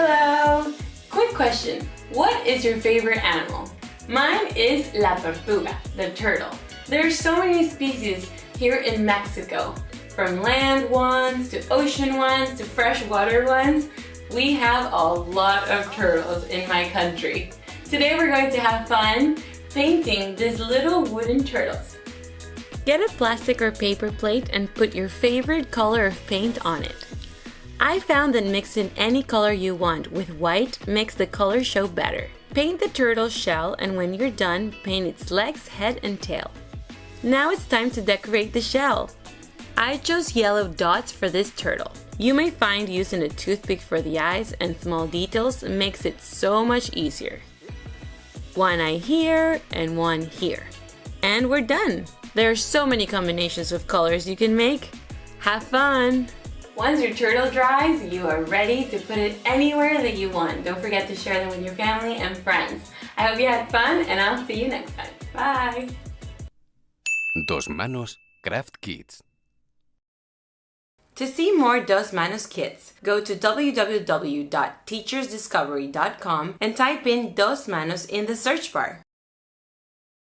Hello! Quick question. What is your favorite animal? Mine is la tortuga, the turtle. There are so many species here in Mexico. From land ones, to ocean ones, to freshwater ones. We have a lot of turtles in my country. Today we're going to have fun painting these little wooden turtles. Get a plastic or paper plate and put your favorite color of paint on it. I found that mixing any color you want with white makes the color show better. Paint the turtle's shell, and when you're done, paint its legs, head and tail. Now it's time to decorate the shell. I chose yellow dots for this turtle. You may find using a toothpick for the eyes and small details makes it so much easier. One eye here and one here. And we're done! There are so many combinations of colors you can make. Have fun! Once your turtle dries, you are ready to put it anywhere that you want. Don't forget to share them with your family and friends. I hope you had fun, and I'll see you next time. Bye! Dos Manos Craft Kits. To see more Dos Manos kits, go to www.teachersdiscovery.com and type in Dos Manos in the search bar.